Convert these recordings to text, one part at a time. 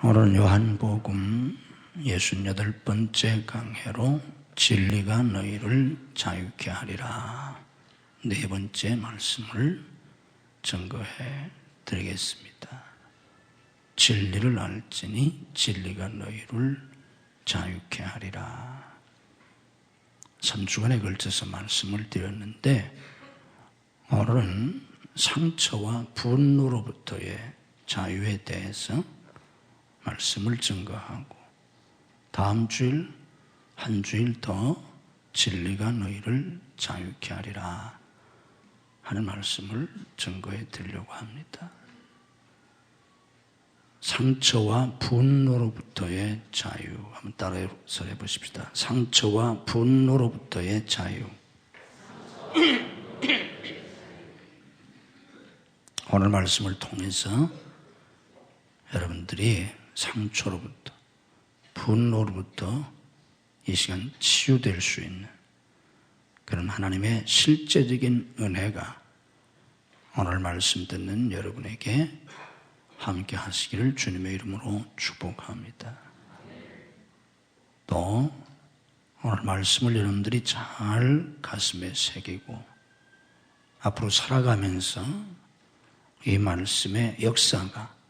오늘 요한복음 68번째 강해로 진리가 너희를 자유케 하리라 네 번째 말씀을 증거해 드리겠습니다. 진리를 알지니 진리가 너희를 자유케 하리라. 3주간에 걸쳐서 말씀을 드렸는데 오늘은 상처와 분노로부터의 자유에 대해서 말씀을 증거하고 다음 주일 한 주일 더 진리가 너희를 자유케 하리라 하는 말씀을 증거해 드리려고 합니다. 상처와 분노로부터의 자유 한번 따라서 해보십시다. 상처와 분노로부터의 자유. 오늘 말씀을 통해서 여러분들이 상처로부터 분노로부터 이 시간 치유될 수 있는 그런 하나님의 실제적인 은혜가 오늘 말씀 듣는 여러분에게 함께 하시기를 주님의 이름으로 축복합니다. 또 오늘 말씀을 여러분들이 잘 가슴에 새기고 앞으로 살아가면서 이 말씀의 역사가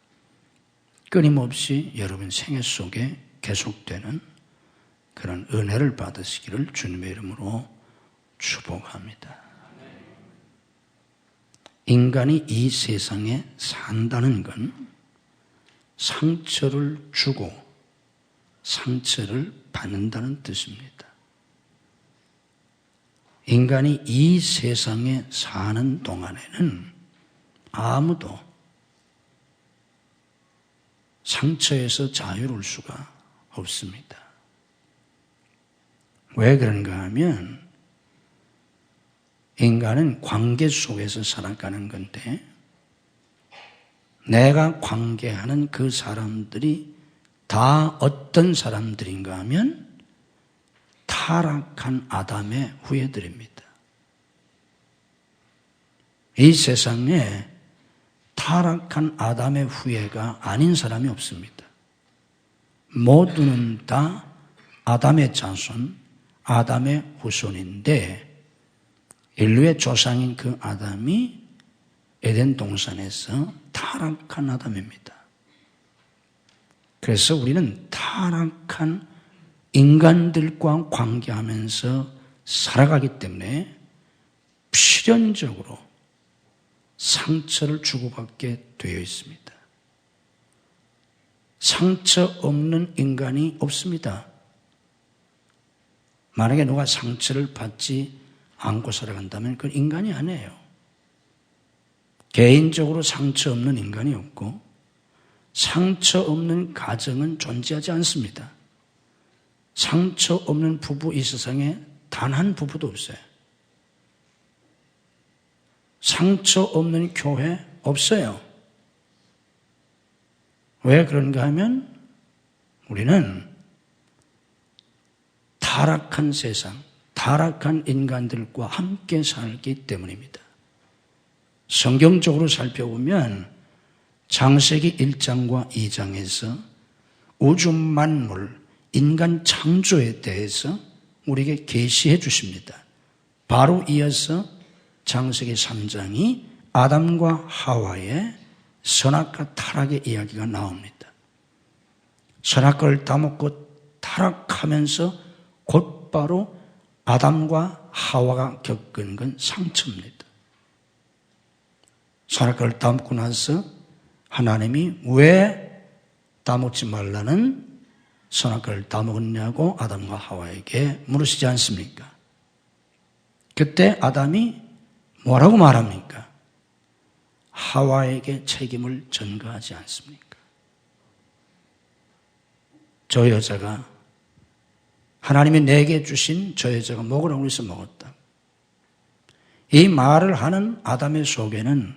끊임없이 여러분 생애 속에 계속되는 그런 은혜를 받으시기를 주님의 이름으로 축복합니다. 인간이 이 세상에 산다는 건 상처를 주고 상처를 받는다는 뜻입니다. 인간이 이 세상에 사는 동안에는 아무도 상처에서 자유로울 수가 없습니다. 왜 그런가 하면 인간은 관계 속에서 살아가는 건데 내가 관계하는 그 사람들이 다 어떤 사람들인가 하면 타락한 아담의 후예들입니다. 이 세상에 타락한 아담의 후예가 아닌 사람이 없습니다. 모두는 다 아담의 자손, 아담의 후손인데 인류의 조상인 그 아담이 에덴 동산에서 타락한 아담입니다. 그래서 우리는 타락한 인간들과 관계하면서 살아가기 때문에 필연적으로 상처를 주고받게 되어 있습니다. 상처 없는 인간이 없습니다. 만약에 누가 상처를 받지 않고 살아간다면 그건 인간이 아니에요. 개인적으로 상처 없는 인간이 없고 상처 없는 가정은 존재하지 않습니다. 상처 없는 부부 이 세상에 단 한 부부도 없어요. 상처 없는 교회 없어요. 왜 그런가 하면 우리는 타락한 세상, 타락한 인간들과 함께 살기 때문입니다. 성경적으로 살펴보면 창세기 1장과 2장에서 우주 만물, 인간 창조에 대해서 우리에게 계시해 주십니다. 바로 이어서 창세기 3장이 아담과 하와의 선악과 타락의 이야기가 나옵니다. 선악과를 따먹고 타락하면서 곧바로 아담과 하와가 겪은 건 상처입니다. 선악과를 따먹고 나서 하나님이 왜 따먹지 말라는 선악과를 따먹었냐고 아담과 하와에게 물으시지 않습니까? 그때 아담이 뭐라고 말합니까? 하와에게 책임을 전가하지 않습니까? 저 여자가 하나님이 내게 주신 저 여자가 먹으라고 해서 먹었다. 이 말을 하는 아담의 속에는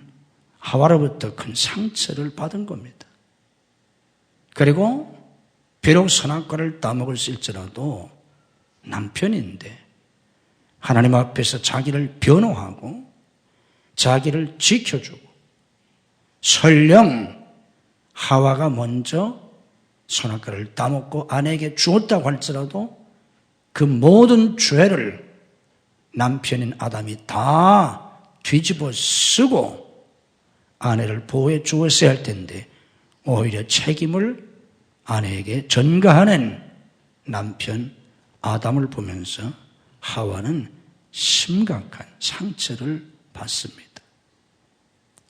하와로부터 큰 상처를 받은 겁니다. 그리고 비록 선악과를 따먹을지라도 남편인데 하나님 앞에서 자기를 변호하고 자기를 지켜주고 설령 하와가 먼저 선악과를 따먹고 아내에게 주었다고 할지라도 그 모든 죄를 남편인 아담이 다 뒤집어 쓰고 아내를 보호해 주었어야 할 텐데 오히려 책임을 아내에게 전가하는 남편 아담을 보면서 하와는 심각한 상처를 받습니다.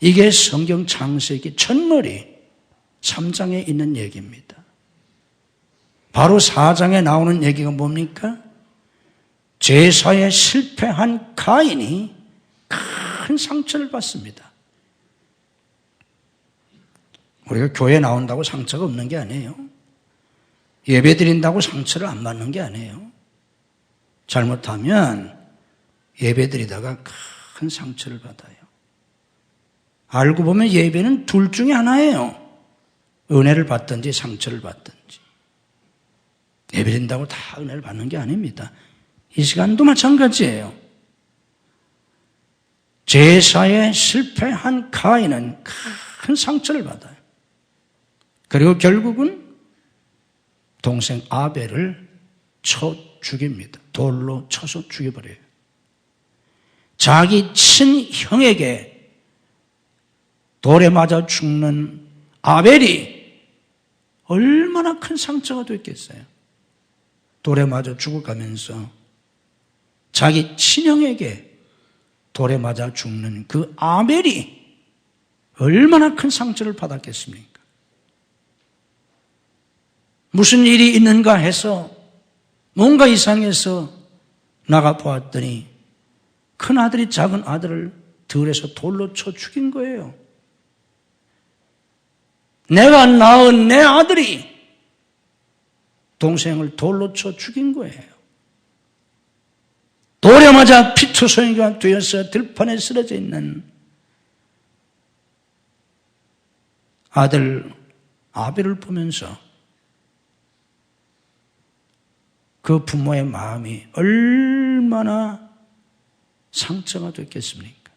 이게 성경 창세기 첫머리 3장에 있는 얘기입니다. 바로 4장에 나오는 얘기가 뭡니까? 제사에 실패한 가인이 큰 상처를 받습니다. 우리가 교회 나온다고 상처가 없는 게 아니에요. 예배 드린다고 상처를 안 받는 게 아니에요. 잘못하면 예배 드리다가 큰 상처를 받아요. 알고 보면 예배는 둘 중에 하나예요. 은혜를 받든지 상처를 받든지. 예배 드린다고 다 은혜를 받는 게 아닙니다. 이 시간도 마찬가지예요. 제사에 실패한 가인은 큰 상처를 받아요. 그리고 결국은 동생 아벨을 쳐 죽입니다. 돌로 쳐서 죽여버려요. 자기 친형에게 돌에 맞아 죽는 아벨이 얼마나 큰 상처가 됐겠어요. 돌에 맞아 죽어가면서 자기 친형에게 돌에 맞아 죽는 그 아벨이 얼마나 큰 상처를 받았겠습니까? 무슨 일이 있는가 해서 뭔가 이상해서 나가 보았더니 큰 아들이 작은 아들을 들에서 돌로 쳐 죽인 거예요. 내가 낳은 내 아들이 동생을 돌로 쳐 죽인 거예요. 돌에 맞아 피투성이가 되어서 들판에 쓰러져 있는 아들 아벨을 보면서 그 부모의 마음이 얼마나 상처가 됐겠습니까?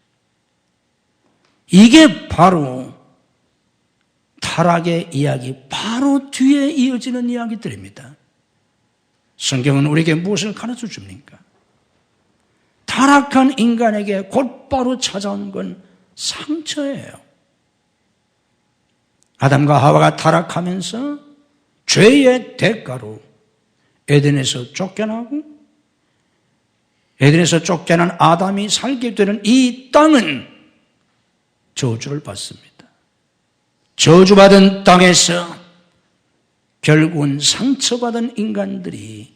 이게 바로 타락의 이야기 바로 뒤에 이어지는 이야기들입니다. 성경은 우리에게 무엇을 가르쳐 줍니까? 타락한 인간에게 곧바로 찾아온 건 상처예요. 아담과 하와가 타락하면서 죄의 대가로 에덴에서 쫓겨나고 에덴에서 쫓겨난 아담이 살게 되는 이 땅은 저주를 받습니다. 저주받은 땅에서 결국은 상처받은 인간들이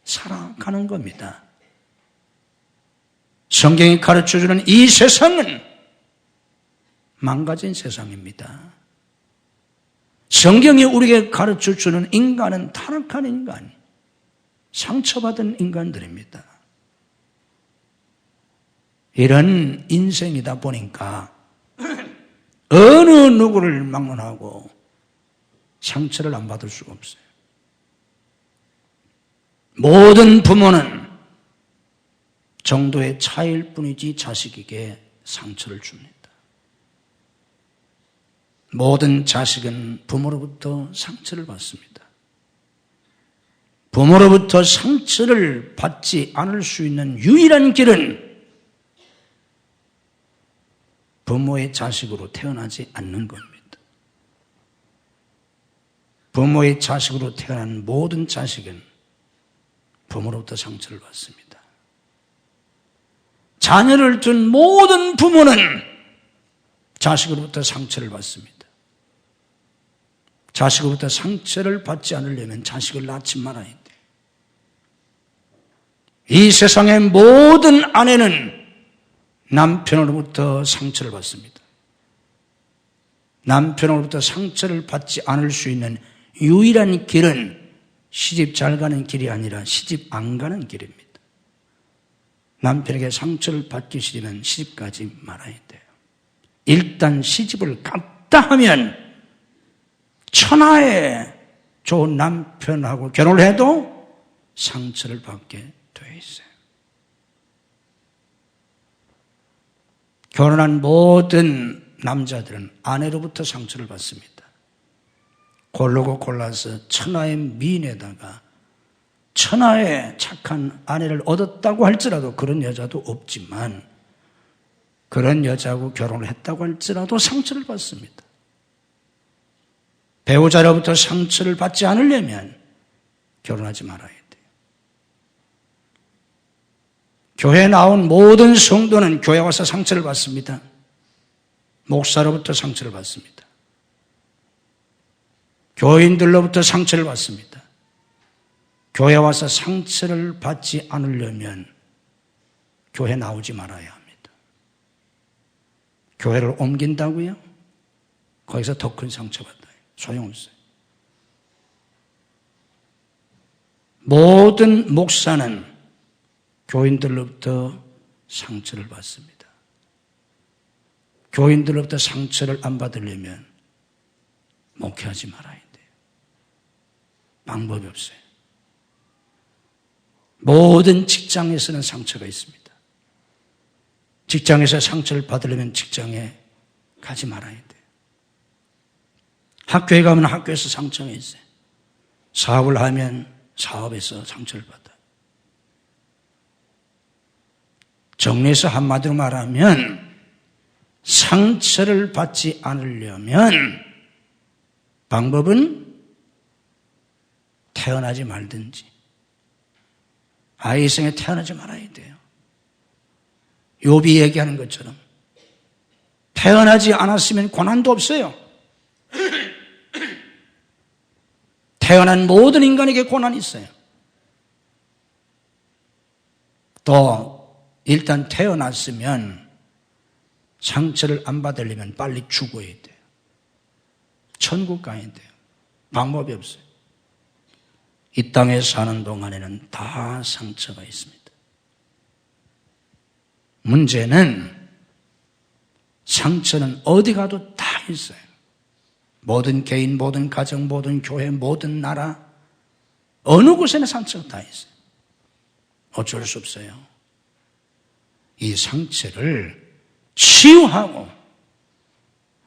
살아가는 겁니다. 성경이 가르쳐주는 이 세상은 망가진 세상입니다. 성경이 우리에게 가르쳐주는 인간은 타락한 인간, 상처받은 인간들입니다. 이런 인생이다 보니까 어느 누구를 막론하고 상처를 안 받을 수가 없어요. 모든 부모는 정도의 차이일 뿐이지 자식에게 상처를 줍니다. 모든 자식은 부모로부터 상처를 받습니다. 부모로부터 상처를 받지 않을 수 있는 유일한 길은 부모의 자식으로 태어나지 않는 겁니다. 부모의 자식으로 태어난 모든 자식은 부모로부터 상처를 받습니다. 자녀를 둔 모든 부모는 자식으로부터 상처를 받습니다. 자식으로부터 상처를 받지 않으려면 자식을 낳지 말아야 돼요. 이 세상의 모든 아내는 남편으로부터 상처를 받습니다. 남편으로부터 상처를 받지 않을 수 있는 유일한 길은 시집 잘 가는 길이 아니라 시집 안 가는 길입니다. 남편에게 상처를 받기 싫으면 시집가지 말아야 돼요. 일단 시집을 갔다 하면 천하의 좋은 남편하고 결혼을 해도 상처를 받게 돼 있어요. 결혼한 모든 남자들은 아내로부터 상처를 받습니다. 고르고 골라서 천하의 미인에다가 천하의 착한 아내를 얻었다고 할지라도 그런 여자도 없지만 그런 여자하고 결혼을 했다고 할지라도 상처를 받습니다. 배우자로부터 상처를 받지 않으려면 결혼하지 말아야 돼요. 교회에 나온 모든 성도는 교회 와서 상처를 받습니다. 목사로부터 상처를 받습니다. 교인들로부터 상처를 받습니다. 교회 와서 상처를 받지 않으려면 교회 나오지 말아야 합니다. 교회를 옮긴다고요? 거기서 더 큰 상처 받아요. 소용없어요. 모든 목사는 교인들로부터 상처를 받습니다. 교인들로부터 상처를 안 받으려면 목회하지 말아야 돼요. 방법이 없어요. 모든 직장에서는 상처가 있습니다. 직장에서 상처를 받으려면 직장에 가지 말아야 돼요. 학교에 가면 학교에서 상처가 있어요. 사업을 하면 사업에서 상처를 받아요. 정리해서 한마디로 말하면 상처를 받지 않으려면 방법은 태어나지 말든지 아이 생에 태어나지 말아야 돼요. 욥이 얘기하는 것처럼 태어나지 않았으면 고난도 없어요. 태어난 모든 인간에게 고난이 있어요. 또 일단 태어났으면 상처를 안 받으려면 빨리 죽어야 돼요. 천국 가야 돼요. 방법이 없어요. 이 땅에 사는 동안에는 다 상처가 있습니다. 문제는 상처는 어디 가도 다 있어요. 모든 개인, 모든 가정, 모든 교회, 모든 나라 어느 곳에나 상처가 다 있어요. 어쩔 수 없어요. 이 상처를 치유하고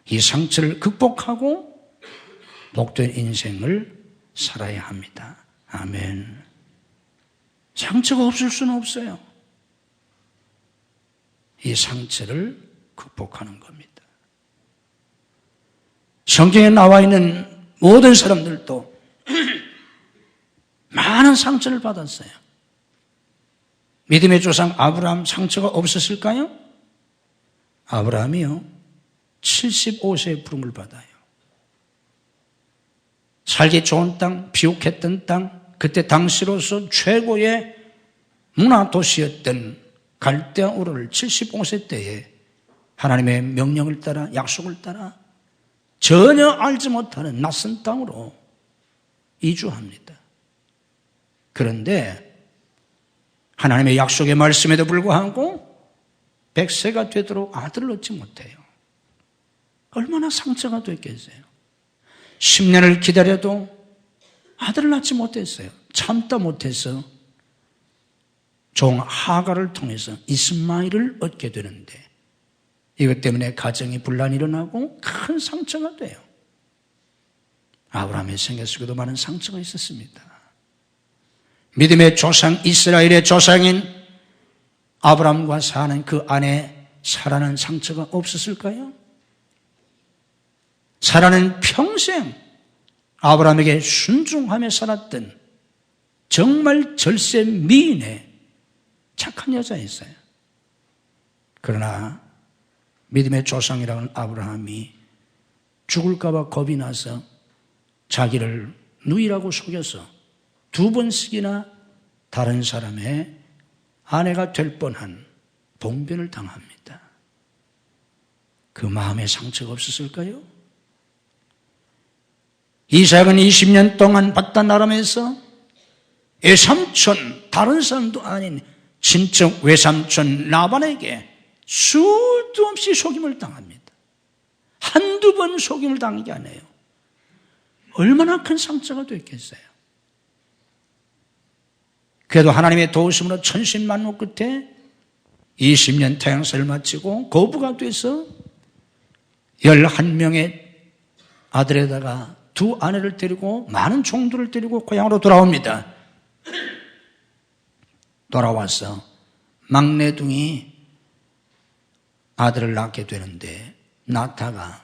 이 상처를 극복하고 복된 인생을 살아야 합니다. 아멘. 상처가 없을 수는 없어요. 이 상처를 극복하는 겁니다. 성경에 나와 있는 모든 사람들도 많은 상처를 받았어요. 믿음의 조상 아브라함 상처가 없었을까요? 아브라함이요 75세에 부름을 받아요. 살기 좋은 땅, 비옥했던 땅, 그때 당시로서 최고의 문화 도시였던 갈대아 우르를 75세 때에 하나님의 명령을 따라 약속을 따라 전혀 알지 못하는 낯선 땅으로 이주합니다. 그런데 하나님의 약속의 말씀에도 불구하고 100세가 되도록 아들을 얻지 못해요. 얼마나 상처가 됐겠어요. 10년을 기다려도 아들을 낳지 못했어요. 참다 못해서 종 하갈을 통해서 이스마엘을 얻게 되는데 이것 때문에 가정이 분란이 일어나고 큰 상처가 돼요. 아브라함의 생애 속에도 많은 상처가 있었습니다. 믿음의 조상 이스라엘의 조상인 아브라함과 사는 그 아내 사라는 상처가 없었을까요? 사라는 평생 아브라함에게 순종하며 살았던 정말 절세 미인의 착한 여자였어요. 그러나 믿음의 조상이라는 아브라함이 죽을까 봐 겁이 나서 자기를 누이라고 속여서 2번씩이나 다른 사람의 아내가 될 뻔한 봉변을 당합니다. 그 마음에 상처가 없었을까요? 이삭은 20년 동안 바다나람에서 외삼촌, 다른 사람도 아닌 친척 외삼촌 라반에게 수도 없이 속임을 당합니다. 한두 번 속임을 당한 게 아니에요. 얼마나 큰 상처가 됐겠어요. 그래도 하나님의 도우심으로 천신만고 끝에 20년 태양사를 마치고 거부가 돼서 11명의 아들에다가 두 아내를 데리고 많은 종들을 데리고 고향으로 돌아옵니다. 돌아와서 막내둥이 아들을 낳게 되는데 나타가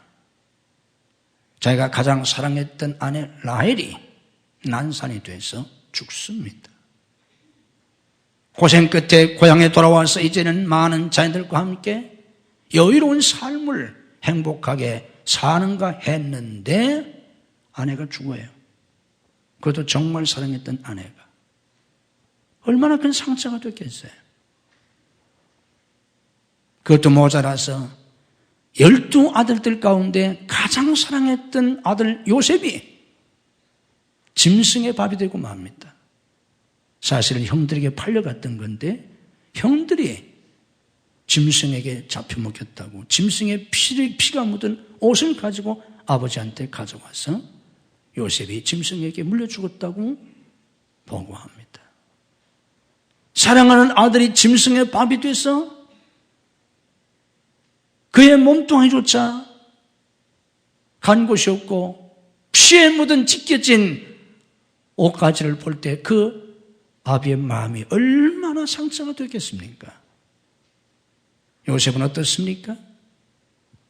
자기가 가장 사랑했던 아내 라헬이 난산이 돼서 죽습니다. 고생 끝에 고향에 돌아와서 이제는 많은 자녀들과 함께 여유로운 삶을 행복하게 사는가 했는데 아내가 죽어요. 그것도 정말 사랑했던 아내가. 얼마나 큰 상처가 됐겠어요. 그것도 모자라서 12 아들들 가운데 가장 사랑했던 아들 요셉이 짐승의 밥이 되고 맙니다. 사실은 형들에게 팔려갔던 건데 형들이 짐승에게 잡혀 먹혔다고 짐승의 피가 묻은 옷을 가지고 아버지한테 가져와서 요셉이 짐승에게 물려 죽었다고 보고합니다. 사랑하는 아들이 짐승의 밥이 돼서 그의 몸뚱아리조차 간 곳이 없고 피에 묻은 찢겨진 옷가지를 볼 때 그 아비의 마음이 얼마나 상처가 되겠습니까? 요셉은 어떻습니까?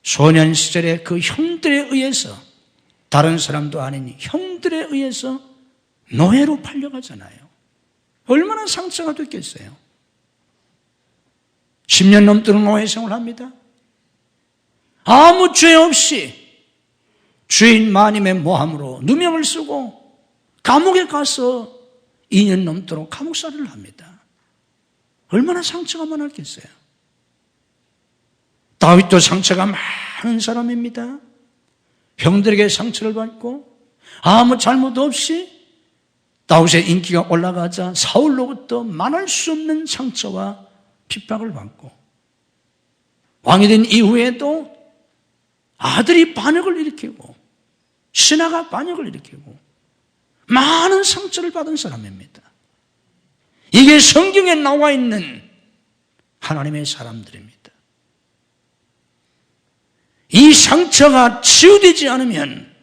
소년 시절에 그 형들에 의해서 다른 사람도 아닌 형들에 의해서 노예로 팔려가잖아요. 얼마나 상처가 됐겠어요? 10년 넘도록 노예 생활합니다. 아무 죄 없이 주인 마님의 모함으로 누명을 쓰고 감옥에 가서 2년 넘도록 감옥살이를 합니다. 얼마나 상처가 많았겠어요? 다윗도 상처가 많은 사람입니다. 형들에게 상처를 받고 아무 잘못 없이 다윗의 인기가 올라가자 사울로부터 말할 수 없는 상처와 핍박을 받고 왕이 된 이후에도 아들이 반역을 일으키고 신하가 반역을 일으키고 많은 상처를 받은 사람입니다. 이게 성경에 나와 있는 하나님의 사람들입니다. 이 상처가 치유되지 않으면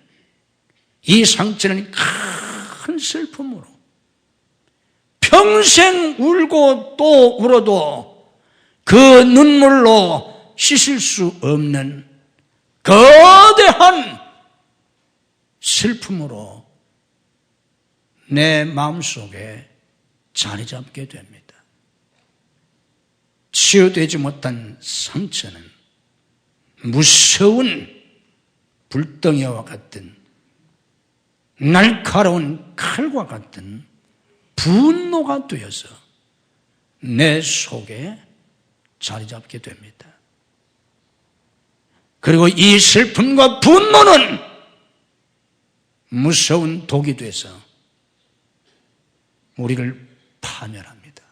이 상처는 큰 슬픔으로 평생 울고 또 울어도 그 눈물로 씻을 수 없는 거대한 슬픔으로 내 마음속에 자리 잡게 됩니다. 치유되지 못한 상처는 무서운 불덩이와 같은 날카로운 칼과 같은 분노가 되어서 내 속에 자리 잡게 됩니다. 그리고 이 슬픔과 분노는 무서운 독이 돼서 우리를 파멸합니다.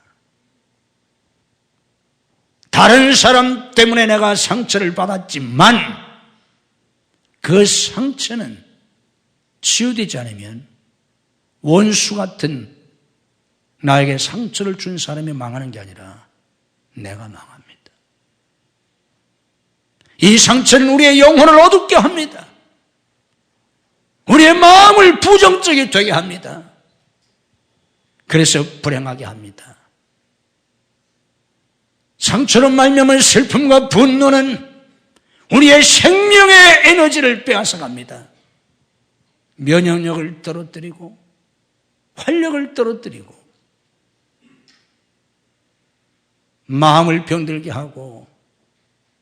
다른 사람 때문에 내가 상처를 받았지만 그 상처는 치유되지 않으면 원수 같은 나에게 상처를 준 사람이 망하는 게 아니라 내가 망합니다. 이 상처는 우리의 영혼을 어둡게 합니다. 우리의 마음을 부정적이 되게 합니다. 그래서 불행하게 합니다. 상처로 말미암은 슬픔과 분노는 우리의 생명의 에너지를 빼앗아갑니다. 면역력을 떨어뜨리고 활력을 떨어뜨리고 마음을 병들게 하고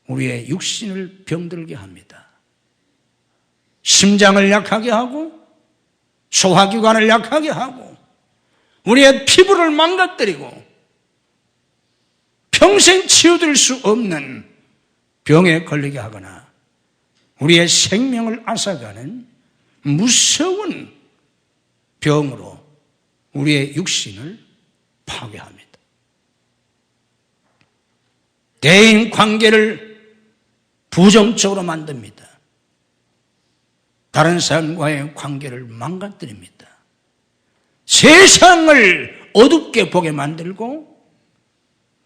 우리의 육신을 병들게 합니다. 심장을 약하게 하고 소화기관을 약하게 하고 우리의 피부를 망가뜨리고 평생 치유될 수 없는 병에 걸리게 하거나 우리의 생명을 앗아가는 무서운 병으로 우리의 육신을 파괴합니다. 대인 관계를 부정적으로 만듭니다. 다른 사람과의 관계를 망가뜨립니다. 세상을 어둡게 보게 만들고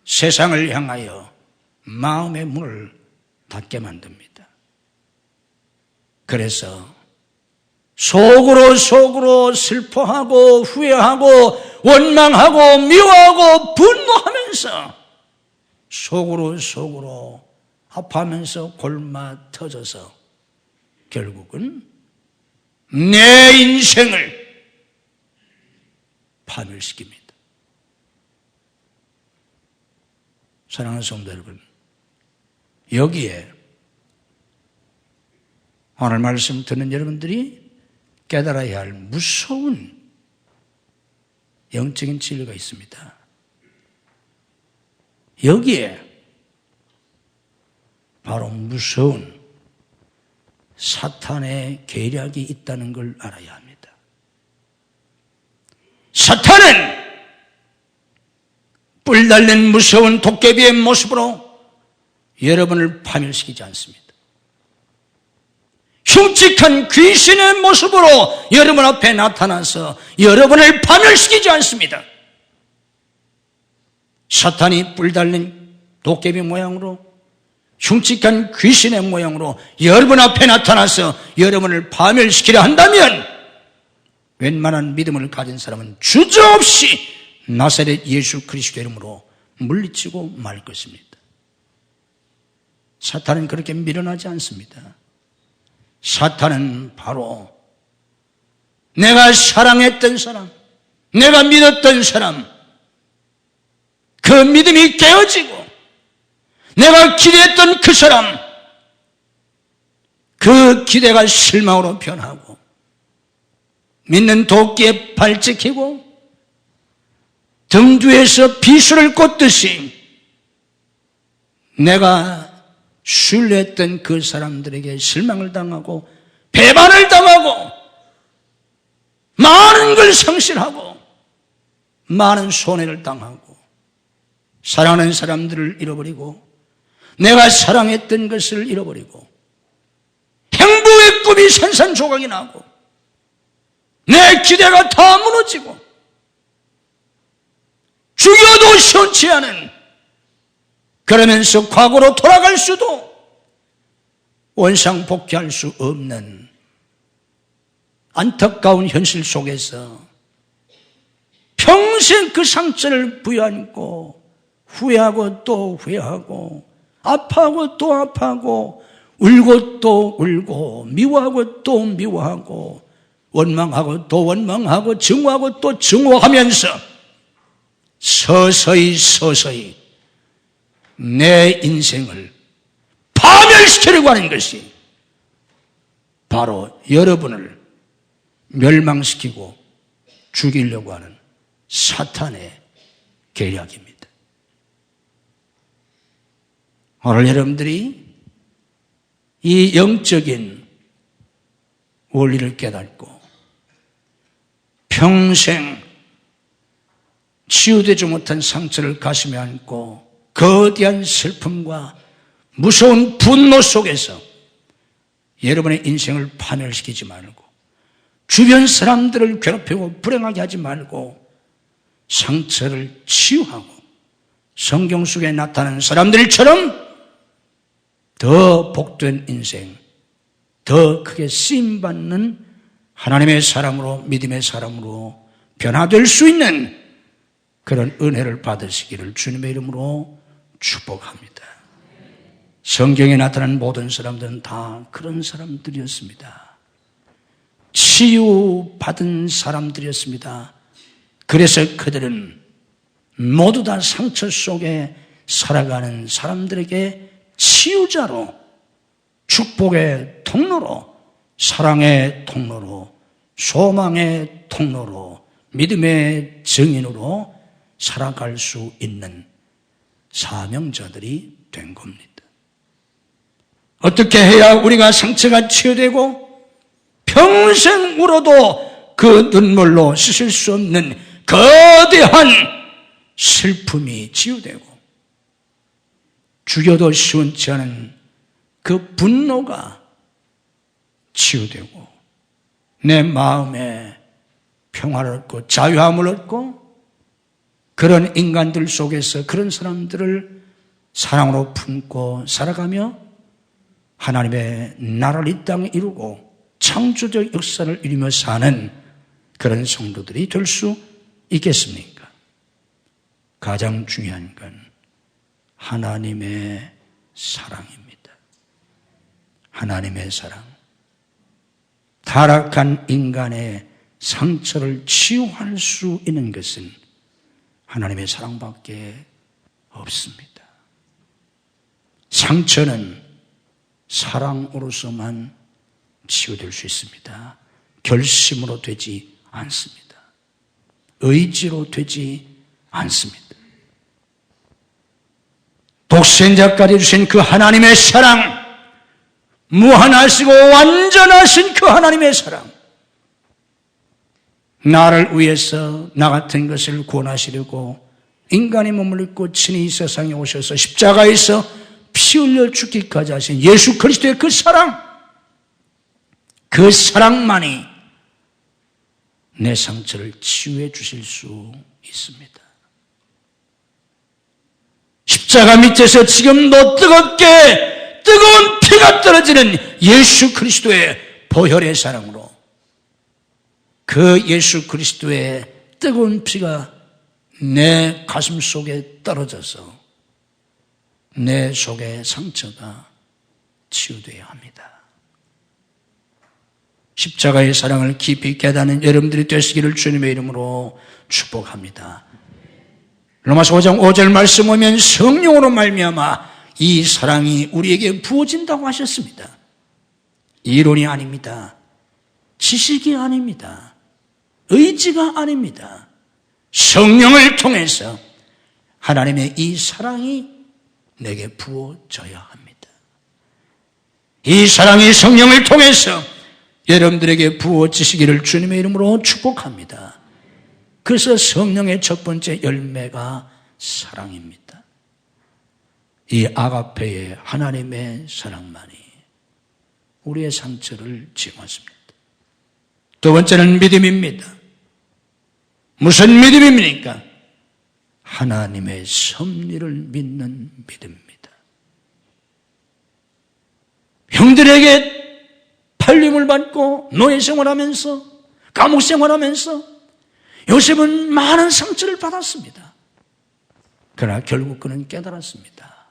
세상을 향하여 마음의 문을 닫게 만듭니다. 그래서 속으로 슬퍼하고 후회하고 원망하고 미워하고 분노하면서 속으로 아파하면서 골마 터져서 결국은 내 인생을 파멸시킵니다. 사랑하는 성도 여러분, 여기에 오늘 말씀 듣는 여러분들이 깨달아야 할 무서운 영적인 진리가 있습니다. 여기에 바로 무서운 사탄의 계략이 있다는 걸 알아야 합니다. 사탄은 뿔 달린 무서운 도깨비의 모습으로 여러분을 파멸시키지 않습니다. 흉측한 귀신의 모습으로 여러분 앞에 나타나서 여러분을 파멸시키지 않습니다. 사탄이 뿔 달린 도깨비 모양으로 흉측한 귀신의 모양으로 여러분 앞에 나타나서 여러분을 파멸시키려 한다면 웬만한 믿음을 가진 사람은 주저없이 나사렛 예수 그리스도 이름으로 물리치고 말 것입니다. 사탄은 그렇게 밀어나지 않습니다. 사탄은 바로 내가 사랑했던 사람, 내가 믿었던 사람, 그 믿음이 깨어지고 내가 기대했던 그 사람, 그 기대가 실망으로 변하고 믿는 도끼에 발찍히고 등 뒤에서 비수를 꽂듯이 내가 신뢰했던 그 사람들에게 실망을 당하고 배반을 당하고 많은 걸 상실하고 많은 손해를 당하고 사랑하는 사람들을 잃어버리고 내가 사랑했던 것을 잃어버리고 행복의 꿈이 산산조각이 나고 내 기대가 다 무너지고 죽여도 시원치 않은, 그러면서 과거로 돌아갈 수도 원상복귀할 수 없는 안타까운 현실 속에서 평생 그 상처를 부여안고 후회하고 또 후회하고 아파하고 또 아파하고 울고 또 울고 미워하고 또 미워하고 원망하고 또 원망하고 증오하고 또 증오하면서 서서히 내 인생을 파멸시키려고 하는 것이 바로 여러분을 멸망시키고 죽이려고 하는 사탄의 계략입니다. 오늘 여러분들이 이 영적인 원리를 깨닫고 평생 치유되지 못한 상처를 가슴에 안고 거대한 슬픔과 무서운 분노 속에서 여러분의 인생을 파멸시키지 말고 주변 사람들을 괴롭히고 불행하게 하지 말고 상처를 치유하고 성경 속에 나타나는 사람들처럼 더 복된 인생, 더 크게 쓰임받는 하나님의 사람으로, 믿음의 사람으로 변화될 수 있는 그런 은혜를 받으시기를 주님의 이름으로 축복합니다. 성경에 나타난 모든 사람들은 다 그런 사람들이었습니다. 치유받은 사람들이었습니다. 그래서 그들은 모두 다 상처 속에 살아가는 사람들에게 치유자로, 축복의 통로로, 사랑의 통로로, 소망의 통로로, 믿음의 증인으로 살아갈 수 있는 사명자들이 된 겁니다. 어떻게 해야 우리가 상처가 치유되고 평생 울어도 그 눈물로 씻을 수 없는 거대한 슬픔이 치유되고 죽여도 시원치 않은 그 분노가 치유되고 내 마음에 평화를 얻고 자유함을 얻고 그런 인간들 속에서 그런 사람들을 사랑으로 품고 살아가며 하나님의 나라를 이 땅에 이루고 창조적 역사를 이루며 사는 그런 성도들이 될 수 있겠습니까? 가장 중요한 건 하나님의 사랑입니다. 하나님의 사랑. 타락한 인간의 상처를 치유할 수 있는 것은 하나님의 사랑밖에 없습니다. 상처는 사랑으로서만 치유될 수 있습니다. 결심으로 되지 않습니다. 의지로 되지 않습니다. 독생자까지 주신 그 하나님의 사랑, 무한하시고 완전하신 그 하나님의 사랑, 나를 위해서 나 같은 것을 구원하시려고 인간의 몸을 입고 친히 이 세상에 오셔서 십자가에서 피 흘려 죽기까지 하신 예수 그리스도의 그 사랑, 그 사랑만이 내 상처를 치유해 주실 수 있습니다. 십자가 밑에서 지금도 뜨겁게 뜨거운 피가 떨어지는 예수 그리스도의 보혈의 사랑으로 그 예수 그리스도의 뜨거운 피가 내 가슴 속에 떨어져서 내 속의 상처가 치유되어야 합니다. 십자가의 사랑을 깊이 깨닫는 여러분들이 되시기를 주님의 이름으로 축복합니다. 로마서 5장 5절 말씀 보면 성령으로 말미암아 이 사랑이 우리에게 부어진다고 하셨습니다. 이론이 아닙니다. 지식이 아닙니다. 의지가 아닙니다. 성령을 통해서 하나님의 이 사랑이 내게 부어져야 합니다. 이 사랑이 성령을 통해서 여러분들에게 부어지시기를 주님의 이름으로 축복합니다. 그래서 성령의 첫 번째 열매가 사랑입니다. 이 아가페의 하나님의 사랑만이 우리의 상처를 치유하십니다. 두 번째는 믿음입니다. 무슨 믿음입니까? 하나님의 섭리를 믿는 믿음입니다. 형들에게 팔림을 받고 노예 생활하면서 감옥 생활하면서 요셉은 많은 상처를 받았습니다. 그러나 결국 그는 깨달았습니다.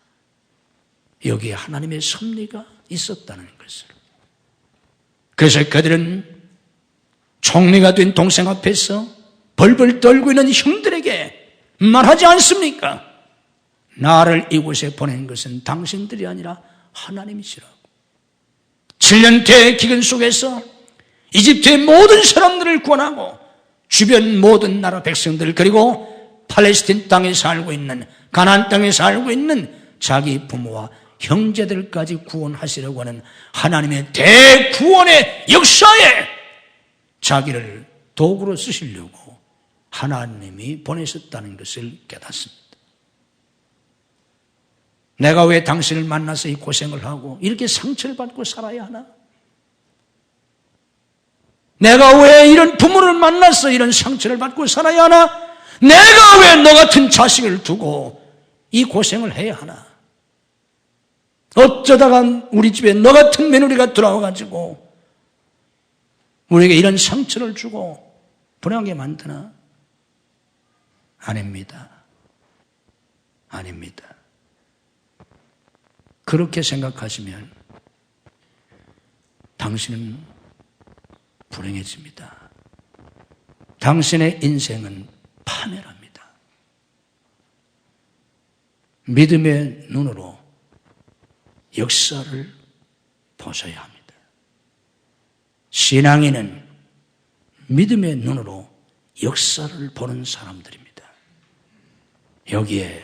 여기에 하나님의 섭리가 있었다는 것을. 그래서 그들은 총리가 된 동생 앞에서 벌벌 떨고 있는 형들에게 말하지 않습니까? 나를 이곳에 보낸 것은 당신들이 아니라 하나님이시라고. 7년 대기근 속에서 이집트의 모든 사람들을 구원하고 주변 모든 나라 백성들, 그리고 팔레스틴 땅에 살고 있는, 가나안 땅에 살고 있는 자기 부모와 형제들까지 구원하시려고 하는 하나님의 대구원의 역사에 자기를 도구로 쓰시려고 하나님이 보내셨다는 것을 깨닫습니다. 내가 왜 당신을 만나서 이 고생을 하고 이렇게 상처를 받고 살아야 하나? 내가 왜 이런 부모를 만나서 이런 상처를 받고 살아야 하나? 내가 왜 너 같은 자식을 두고 이 고생을 해야 하나? 어쩌다가 우리 집에 너 같은 며느리가 들어와가지고 우리에게 이런 상처를 주고 불행하게 만드나? 아닙니다. 아닙니다. 그렇게 생각하시면 당신은 불행해집니다. 당신의 인생은 파멸합니다. 믿음의 눈으로 역사를 보셔야 합니다. 신앙인은 믿음의 눈으로 역사를 보는 사람들입니다. 여기에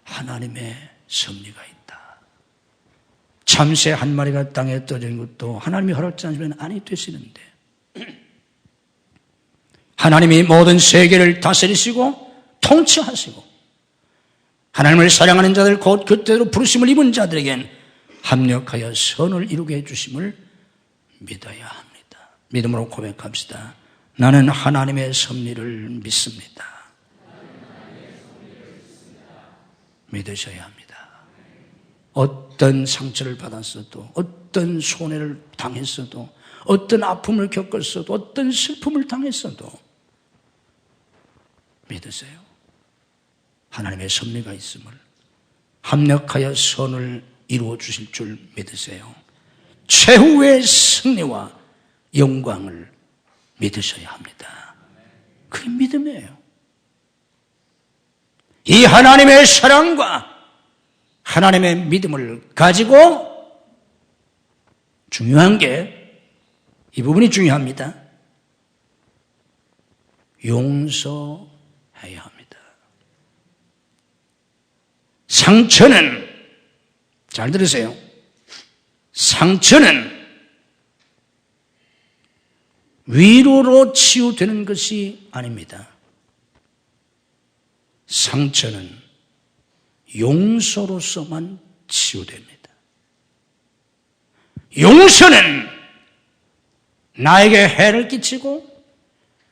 하나님의 섭리가 있다. 참새 한 마리가 땅에 떨어진 것도 하나님이 허락지 않으면 아니 되시는데, 하나님이 모든 세계를 다스리시고 통치하시고 하나님을 사랑하는 자들, 곧 그때로 부르심을 입은 자들에겐 합력하여 선을 이루게 해주심을 믿어야 합니다. 믿음으로 고백합시다. 나는 하나님의 섭리를 믿습니다. 믿으셔야 합니다. 어떤 상처를 받았어도, 어떤 손해를 당했어도, 어떤 아픔을 겪었어도 어떤 슬픔을 당했어도 믿으세요. 하나님의 섭리가 있음을, 합력하여 선을 이루어 주실 줄 믿으세요. 최후의 승리와 영광을 믿으셔야 합니다. 그게 믿음이에요. 이 하나님의 사랑과 하나님의 믿음을 가지고 중요한 게 이 부분이 중요합니다. 용서해야 합니다. 상처는, 잘 들으세요. 상처는 위로로 치유되는 것이 아닙니다. 상처는 용서로서만 치유됩니다. 용서는 나에게 해를 끼치고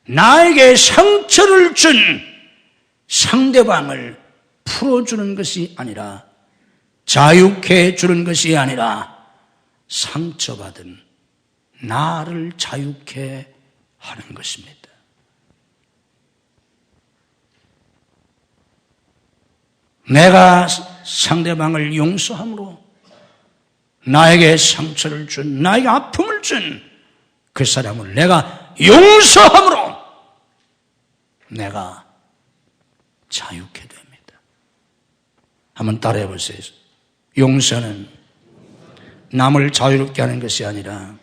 나에게 상처를 준 상대방을 풀어주는 것이 아니라, 자유케 해주는 것이 아니라 상처받은 나를 자유케 하는 것입니다. 내가 상대방을 용서함으로 나에게 상처를 준, 나에게 아픔을 준 그 사람을 내가 용서함으로 내가 자유케 됩니다. 한번 따라해 보세요. 용서는 남을 자유롭게 하는 것이 아니라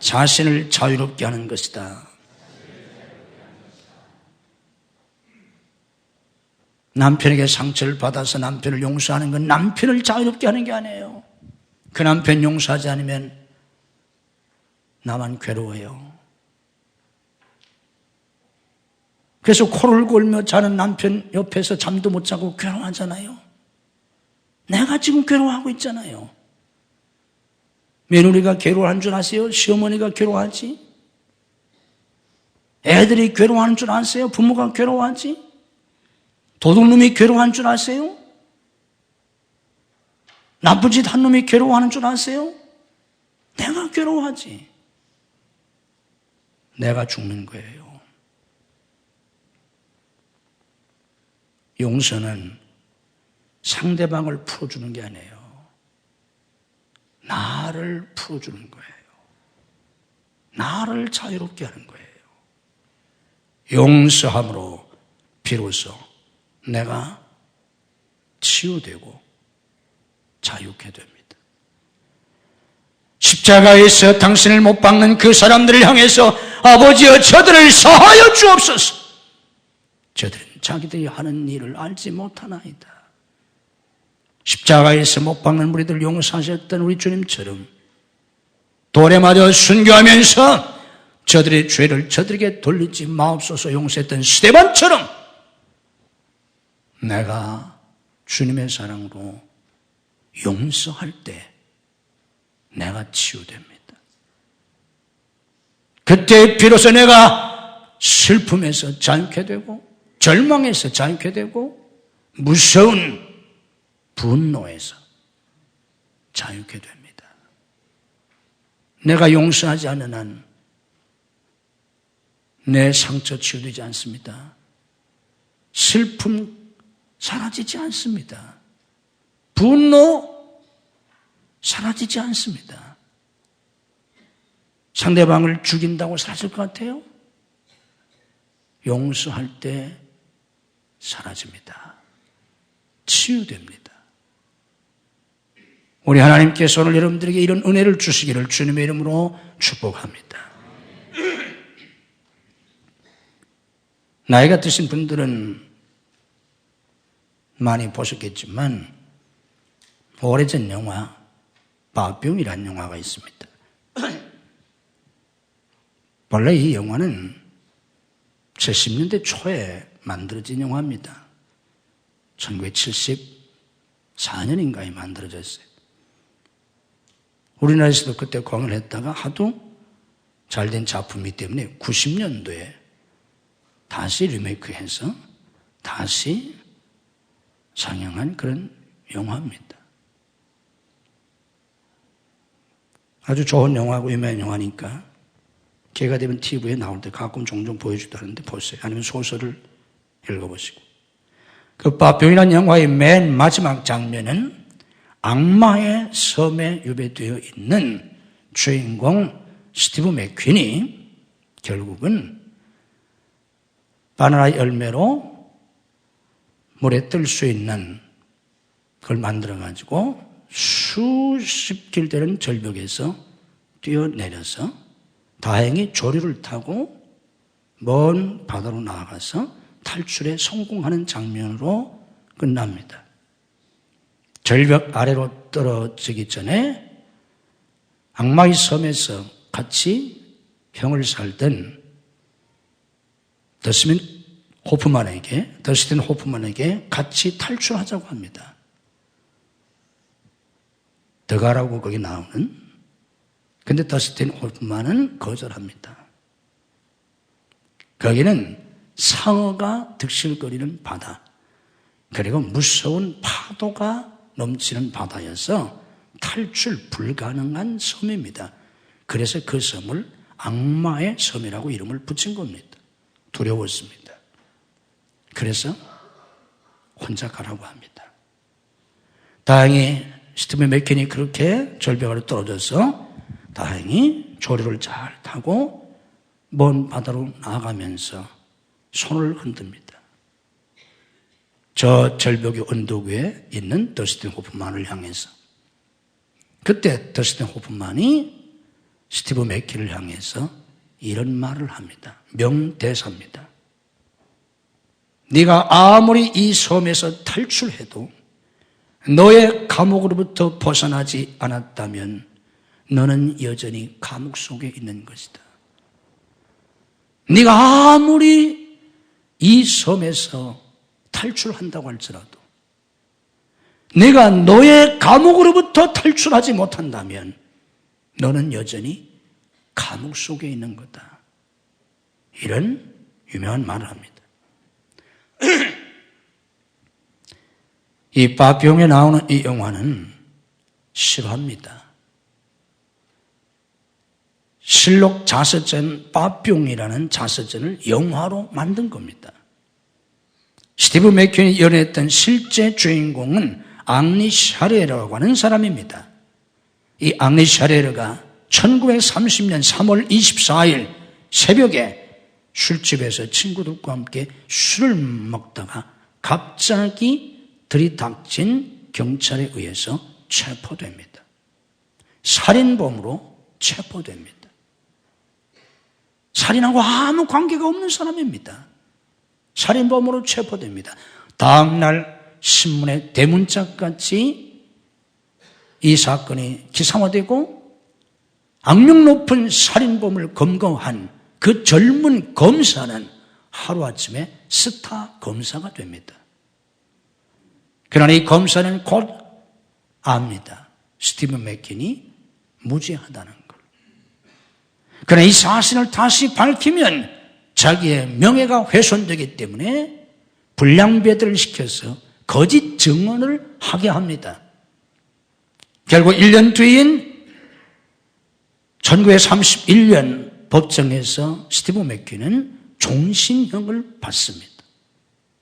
자신을 자유롭게 하는 것이다. 남편에게 상처를 받아서 남편을 용서하는 건 남편을 자유롭게 하는 게 아니에요. 그 남편 용서하지 않으면 나만 괴로워요. 그래서 코를 골며 자는 남편 옆에서 잠도 못 자고 괴로워하잖아요. 내가 지금 괴로워하고 있잖아요. 며느리가 괴로워하는 줄 아세요? 시어머니가 괴로워하지? 애들이 괴로워하는 줄 아세요? 부모가 괴로워하지? 도둑놈이 괴로워하는 줄 아세요? 나쁜 짓 한 놈이 괴로워하는 줄 아세요? 내가 괴로워하지. 내가 죽는 거예요. 용서는 상대방을 풀어주는 게 아니에요. 나를 풀어주는 거예요. 나를 자유롭게 하는 거예요. 용서함으로 비로소 내가 치유되고 자유케 됩니다. 십자가에서 당신을 못 박는 그 사람들을 향해서 아버지여 저들을 사하여 주옵소서. 저들은 자기들이 하는 일을 알지 못하나이다. 십자가에서 못 박는 우리들 용서하셨던 우리 주님처럼 돌에 맞아 순교하면서 저들의 죄를 저들에게 돌리지 마옵소서 용서했던 스데반처럼 내가 주님의 사랑으로 용서할 때 내가 치유됩니다. 그때 비로소 내가 슬픔에서 자유케 되고 절망에서 자유케 되고 무서운 분노에서 자유케 됩니다. 내가 용서하지 않는 한 내 상처 치유되지 않습니다. 슬픔 사라지지 않습니다. 분노 사라지지 않습니다. 상대방을 죽인다고 사라질 것 같아요? 용서할 때 사라집니다. 치유됩니다. 우리 하나님께서 오늘 여러분들에게 이런 은혜를 주시기를 주님의 이름으로 축복합니다. 나이가 드신 분들은 많이 보셨겠지만 오래전 영화 바뷸이라는 영화가 있습니다. 원래 이 영화는 70년대 초에 만들어진 영화입니다. 1974년인가에 만들어졌어요. 우리나라에서도 그때 공연을 했다가 하도 잘된 작품이기 때문에 90년도에 다시 리메이크해서 다시 상영한 그런 영화입니다. 아주 좋은 영화고 유명한 영화니까 기회가 되면 TV에 나올 때 가끔 종종 보여주다는데 보세요. 아니면 소설을 읽어보시고. 그 파병이라는 영화의 맨 마지막 장면은 악마의 섬에 유배되어 있는 주인공 스티브 맥퀸이 결국은 바나나 열매로 물에 뜰 수 있는 그걸 만들어가지고 수십 길 되는 절벽에서 뛰어내려서 다행히 조류를 타고 먼 바다로 나아가서 탈출에 성공하는 장면으로 끝납니다. 절벽 아래로 떨어지기 전에 악마의 섬에서 같이 형을 살던 더스틴 호프만에게 같이 탈출하자고 합니다. 더가라고 거기 나오는. 근데 더스틴 호프만은 거절합니다. 거기는 상어가 득실거리는 바다, 그리고 무서운 파도가 넘치는 바다여서 탈출 불가능한 섬입니다. 그래서 그 섬을 악마의 섬이라고 이름을 붙인 겁니다. 두려웠습니다. 그래서 혼자 가라고 합니다. 다행히 스티브 맥퀸이 그렇게 절벽 아래 떨어져서 다행히 조류를 잘 타고 먼 바다로 나아가면서 손을 흔듭니다. 저 절벽의 언덕 위에 있는 더스틴 호프만을 향해서. 그때 더스틴 호프만이 스티브 맥퀸을 향해서 이런 말을 합니다. 명대사입니다. 네가 아무리 이 섬에서 탈출해도 너의 감옥으로부터 벗어나지 않았다면 너는 여전히 감옥 속에 있는 것이다. 네가 아무리 이 섬에서 탈출한다고 할지라도 네가 너의 감옥으로부터 탈출하지 못한다면 너는 여전히 감옥 속에 있는 거다. 이런 유명한 말을 합니다. 이 파병에 나오는 이 영화는 실화입니다. 실록 자서전 파병이라는 자서전을 영화로 만든 겁니다. 스티브 맥퀸이 연애했던 실제 주인공은 앙리 샤레르라고 하는 사람입니다. 이 앙리 샤레르가 1930년 3월 24일 새벽에 술집에서 친구들과 함께 술을 먹다가 갑자기 들이닥친 경찰에 의해서 체포됩니다. 살인범으로 체포됩니다. 살인하고 아무 관계가 없는 사람입니다. 살인범으로 체포됩니다. 다음날 신문에 대문짝같이 이 사건이 기사화되고 악명 높은 살인범을 검거한 그 젊은 검사는 하루아침에 스타 검사가 됩니다. 그러나 이 검사는 곧 압니다. 스티브 맥퀸이 무죄하다는 걸. 그러나 이 사실을 다시 밝히면 자기의 명예가 훼손되기 때문에 불량배들을 시켜서 거짓 증언을 하게 합니다. 결국 1년 뒤인 1931년 법정에서 스티브 맥퀸은 종신형을 받습니다.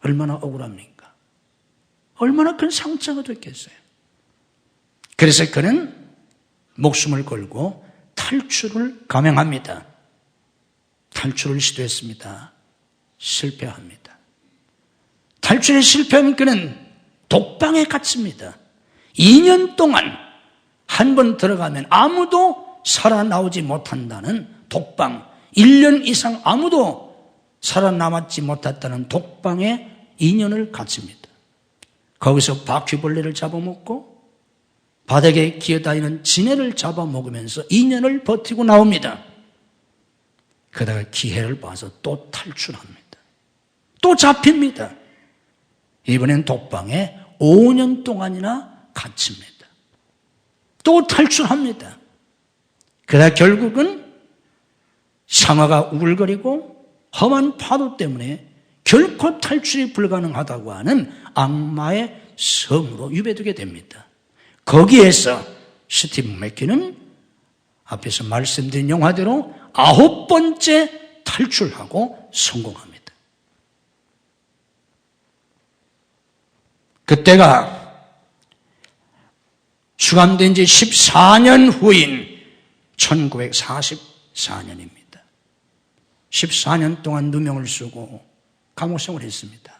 얼마나 억울합니까? 얼마나 큰 상처가 됐겠어요. 그래서 그는 목숨을 걸고 탈출을 감행합니다. 탈출을 시도했습니다. 실패합니다. 탈출에 실패하면 그는 독방에 갇힙니다. 2년 동안 한 번 들어가면 아무도 살아나오지 못한다는 독방, 1년 이상 아무도 살아남았지 못했다는 독방에 2년을 갇힙니다. 거기서 바퀴벌레를 잡아먹고 바닥에 기어다니는 지네를 잡아먹으면서 2년을 버티고 나옵니다. 그러다가 기회를 봐서 또 탈출합니다. 또 잡힙니다. 이번엔 독방에 5년 동안이나 갇힙니다. 또 탈출합니다. 그러다 결국은 상어가 우글거리고 험한 파도 때문에 결코 탈출이 불가능하다고 하는 악마의 섬으로 유배되게 됩니다. 거기에서 스티브 맥퀸은 앞에서 말씀드린 영화대로 9번째 탈출하고 성공합니다. 그때가 수감된 지 14년 후인 1944년입니다. 14년 동안 누명을 쓰고 감옥생활을 했습니다.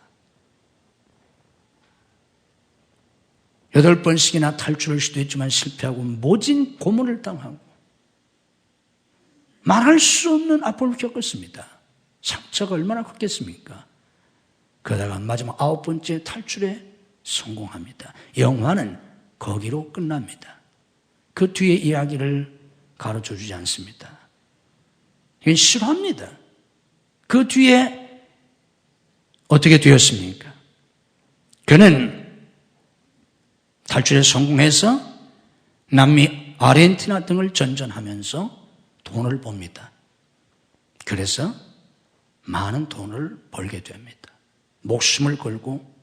8번씩이나 탈출을 시도했지만 실패하고 모진 고문을 당하고 말할 수 없는 아픔을 겪었습니다. 상처가 얼마나 컸겠습니까? 그러다가 마지막 9번째 탈출에 성공합니다. 영화는 거기로 끝납니다. 그 뒤의 이야기를 가르쳐 주지 않습니다. 이건 실화입니다. 그 뒤에 어떻게 되었습니까? 그는 탈출에 성공해서 남미 아르헨티나 등을 전전하면서 돈을 법니다. 그래서 많은 돈을 벌게 됩니다. 목숨을 걸고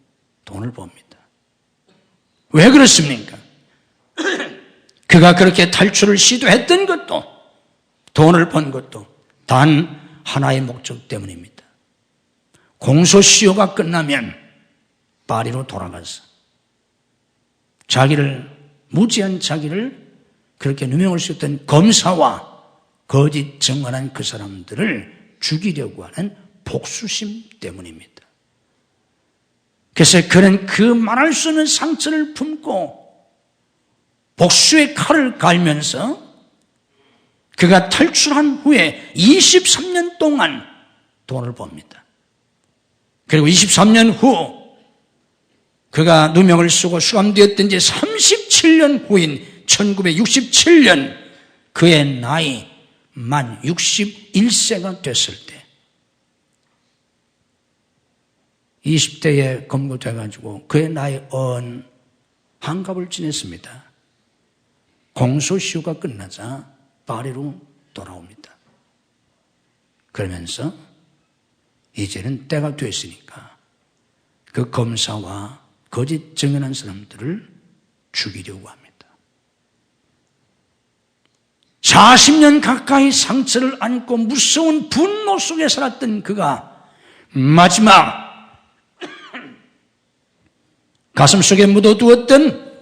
돈을 법니다. 왜 그렇습니까? 그가 그렇게 탈출을 시도했던 것도 돈을 번 것도 단 하나의 목적 때문입니다. 공소시효가 끝나면 파리로 돌아가서 무지한 자기를 그렇게 누명을 쓰던 검사와 거짓 증언한 그 사람들을 죽이려고 하는 복수심 때문입니다. 그래서 그는 그 말할 수 없는 상처를 품고 복수의 칼을 갈면서 그가 탈출한 후에 23년 동안 돈을 법니다. 그리고 23년 후 그가 누명을 쓰고 수감되었던 지 37년 후인 1967년 그의 나이 만 61세가 됐을 때 20대에 검거돼가지고 그의 나이 한갑을 지냈습니다. 공소시효가 끝나자 파리로 돌아옵니다. 그러면서 이제는 때가 됐으니까 그 검사와 거짓 증언한 사람들을 죽이려고 합니다. 40년 가까이 상처를 안고 무서운 분노 속에 살았던 그가 마지막 가슴속에 묻어두었던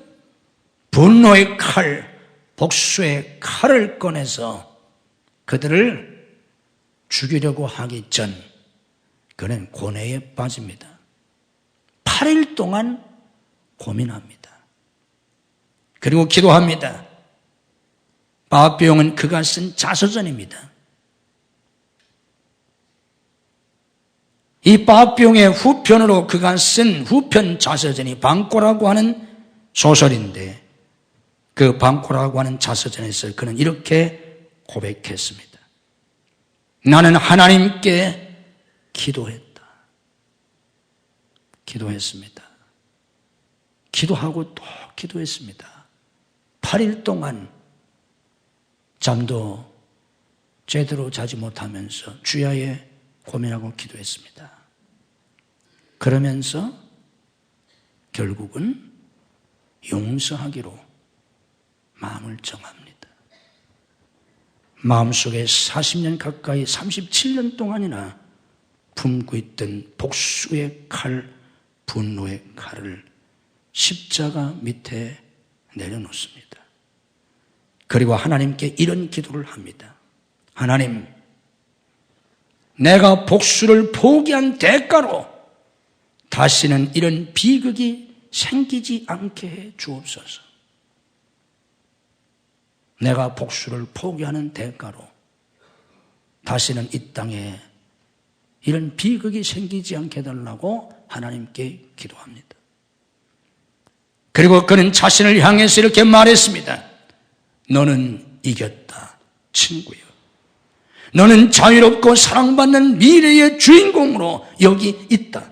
분노의 칼, 복수의 칼을 꺼내서 그들을 죽이려고 하기 전 그는 고뇌에 빠집니다. 8일 동안 고민합니다. 그리고 기도합니다. 바비용은 그가 쓴 자서전입니다. 이 바비용의 후편으로 그가 쓴 후편 자서전이 방코라고 하는 소설인데 그 방코라고 하는 자서전에서 그는 이렇게 고백했습니다. 나는 하나님께 기도했다. 기도했습니다. 기도하고 또 기도했습니다. 8일 동안 잠도 제대로 자지 못하면서 주야에 고민하고 기도했습니다. 그러면서 결국은 용서하기로 마음을 정합니다. 마음속에 40년 가까이 37년 동안이나 품고 있던 복수의 칼, 분노의 칼을 십자가 밑에 내려놓습니다. 그리고 하나님께 이런 기도를 합니다. 하나님, 내가 복수를 포기한 대가로 다시는 이런 비극이 생기지 않게 해 주옵소서. 내가 복수를 포기하는 대가로 다시는 이 땅에 이런 비극이 생기지 않게 해달라고 하나님께 기도합니다. 그리고 그는 자신을 향해서 이렇게 말했습니다. 너는 이겼다, 친구여. 너는 자유롭고 사랑받는 미래의 주인공으로 여기 있다.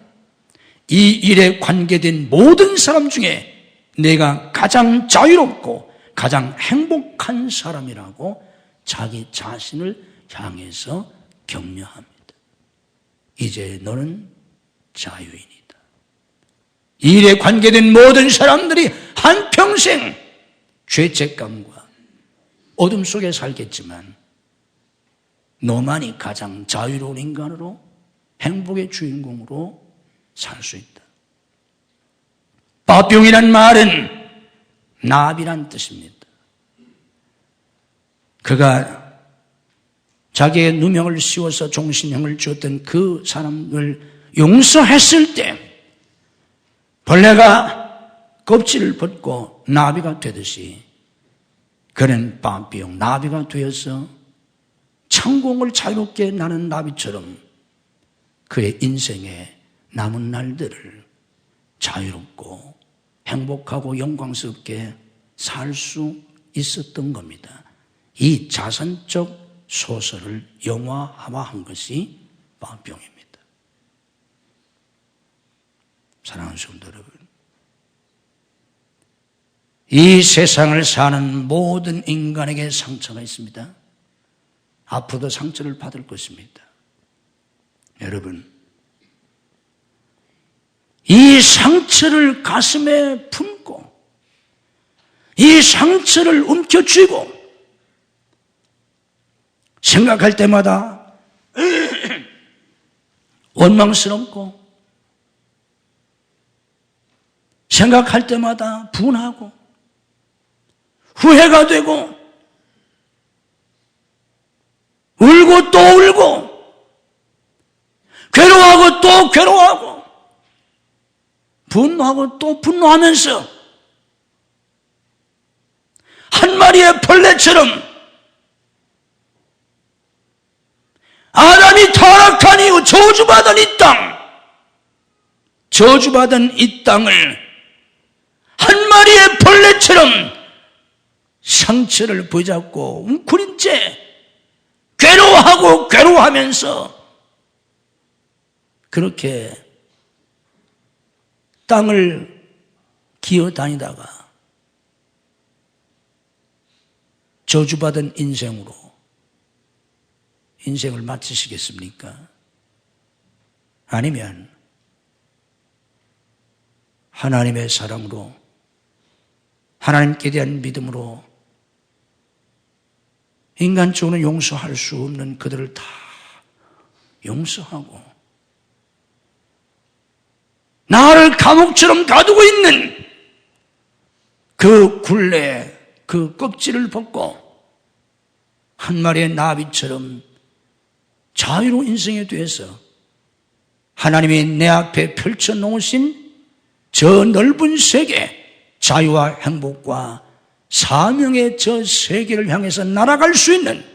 이 일에 관계된 모든 사람 중에 내가 가장 자유롭고 가장 행복한 사람이라고 자기 자신을 향해서 격려합니다. 이제 너는 자유인이다. 이 일에 관계된 모든 사람들이 한평생 죄책감과 어둠 속에 살겠지만 너만이 가장 자유로운 인간으로 행복의 주인공으로 살 수 있다. 바병이란 말은 나비란 뜻입니다. 그가 자기의 누명을 씌워서 종신형을 주었던 그 사람을 용서했을 때 벌레가 껍질을 벗고 나비가 되듯이 그는 바병, 나비가 되어서 천공을 자유롭게 나는 나비처럼 그의 인생의 남은 날들을 자유롭고 행복하고 영광스럽게 살 수 있었던 겁니다. 이 자선적 소설을 영화화한 것이 바병입니다. 사랑하는 성도 여러분, 이 세상을 사는 모든 인간에게 상처가 있습니다. 앞으로도 상처를 받을 것입니다. 여러분, 이 상처를 가슴에 품고 이 상처를 움켜쥐고 생각할 때마다 원망스럽고 생각할 때마다 분하고 후회가 되고 울고 또 울고 괴로워하고 또 괴로워하고 분노하고 또 분노하면서 한 마리의 벌레처럼 아담이 타락한 이후 저주받은 이 땅을 한 마리의 벌레처럼 상처를 부여잡고 웅크린 채 괴로워하면서 그렇게 땅을 기어다니다가 저주받은 인생으로 인생을 마치시겠습니까? 아니면 하나님의 사랑으로 하나님께 대한 믿음으로 인간적으로는 용서할 수 없는 그들을 다 용서하고 나를 감옥처럼 가두고 있는 그 굴레, 그 껍질을 벗고 한 마리의 나비처럼 자유로운 인생에 대해서 하나님이 내 앞에 펼쳐놓으신 저 넓은 세계, 자유와 행복과 사명의 저 세계를 향해서 날아갈 수 있는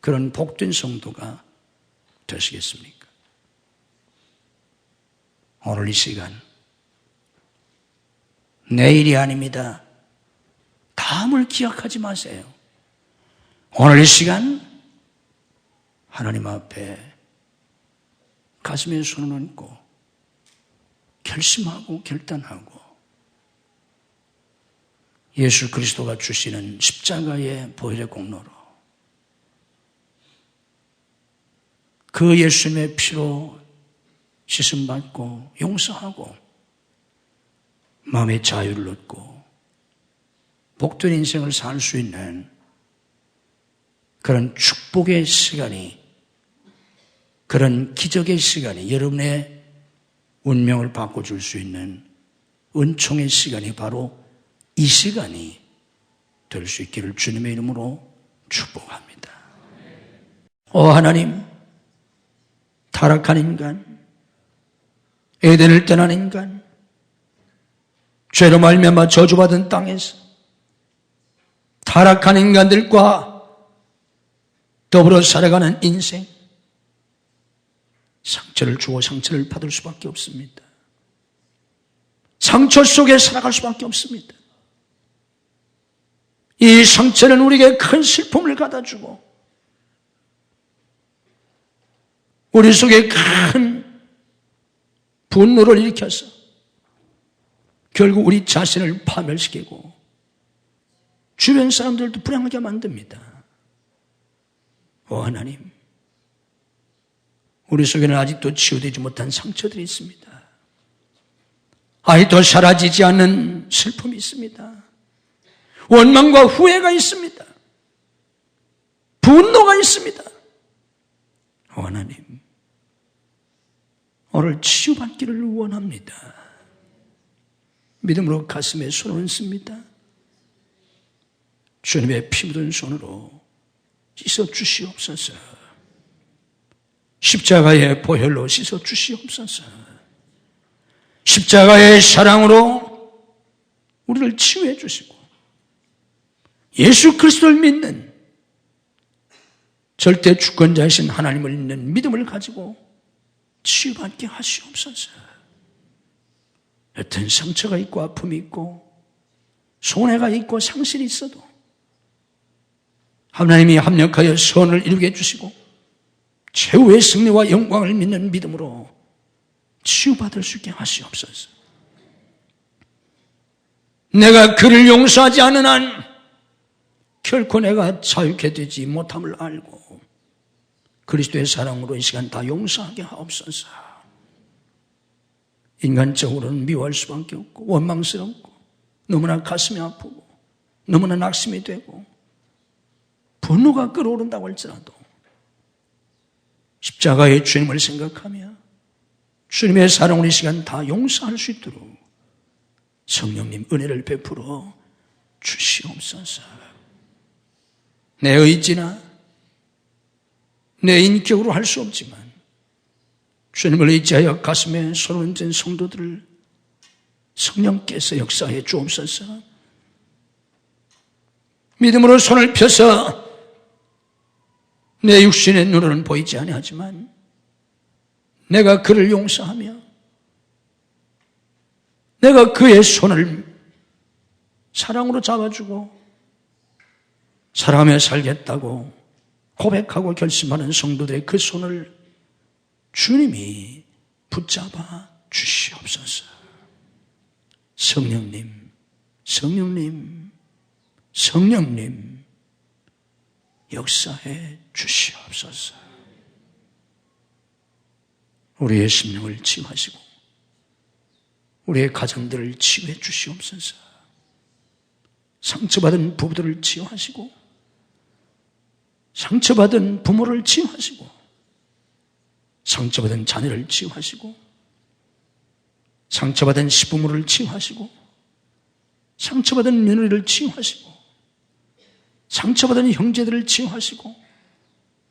그런 복된 성도가 되시겠습니까? 오늘 이 시간, 내일이 아닙니다. 다음을 기약하지 마세요. 오늘 이 시간 하나님 앞에 가슴에 손을 얹고 결심하고 결단하고 예수 그리스도가 주시는 십자가의 보혈의 공로로 그 예수님의 피로 씻음받고 용서하고 마음의 자유를 얻고 복된 인생을 살 수 있는 그런 축복의 시간이, 그런 기적의 시간이, 여러분의 운명을 바꿔줄 수 있는 은총의 시간이 바로 이 시간이 될 수 있기를 주님의 이름으로 축복합니다. 오 하나님, 타락한 인간, 에덴을 떠난 인간, 죄로 말미암아 저주받은 땅에서 타락한 인간들과 더불어 살아가는 인생, 상처를 주고 상처를 받을 수밖에 없습니다. 상처 속에 살아갈 수밖에 없습니다. 이 상처는 우리에게 큰 슬픔을 가다주고 우리 속에 큰 분노를 일으켜서 결국 우리 자신을 파멸시키고 주변 사람들도 불행하게 만듭니다. 오 하나님, 우리 속에는 아직도 치유되지 못한 상처들이 있습니다. 아직도 사라지지 않는 슬픔이 있습니다. 원망과 후회가 있습니다. 분노가 있습니다. 하나님, 오늘 치유받기를 원합니다. 믿음으로 가슴에 손을 얹습니다. 주님의 피 묻은 손으로 씻어 주시옵소서. 십자가의 보혈로 씻어 주시옵소서. 십자가의 사랑으로 우리를 치유해 주시고 예수 그리스도를 믿는 절대 주권자이신 하나님을 믿는 믿음을 가지고 치유받게 하시옵소서. 여튼 상처가 있고 아픔이 있고 손해가 있고 상실이 있어도 하나님이 합력하여 선을 이루게 해주시고 최후의 승리와 영광을 믿는 믿음으로 치유받을 수 있게 하시옵소서. 내가 그를 용서하지 않은 한 결코 내가 자유케 되지 못함을 알고 그리스도의 사랑으로 이 시간 다 용서하게 하옵소서. 인간적으로는 미워할 수밖에 없고 원망스럽고 너무나 가슴이 아프고 너무나 낙심이 되고 분노가 끓어오른다고 할지라도 십자가의 주님을 생각하며 주님의 사랑으로 이 시간 다 용서할 수 있도록 성령님 은혜를 베풀어 주시옵소서. 내 의지나 내 인격으로 할 수 없지만 주님을 의지하여 가슴에 손을 얹은 성도들을 성령께서 역사해 주옵소서. 믿음으로 손을 펴서 내 육신의 눈으로는 보이지 아니하지만 내가 그를 용서하며 내가 그의 손을 사랑으로 잡아주고 사랑하며 살겠다고 고백하고 결심하는 성도들의 그 손을 주님이 붙잡아 주시옵소서. 성령님, 성령님, 성령님 역사해 주시옵소서. 우리의 심령을 치유하시고 우리의 가정들을 치유해 주시옵소서. 상처받은 부부들을 치유하시고 상처받은 부모를 치유하시고 상처받은 자녀를 치유하시고 상처받은 시부모를 치유하시고 상처받은 며느리를 치유하시고 상처받은 형제들을 치유하시고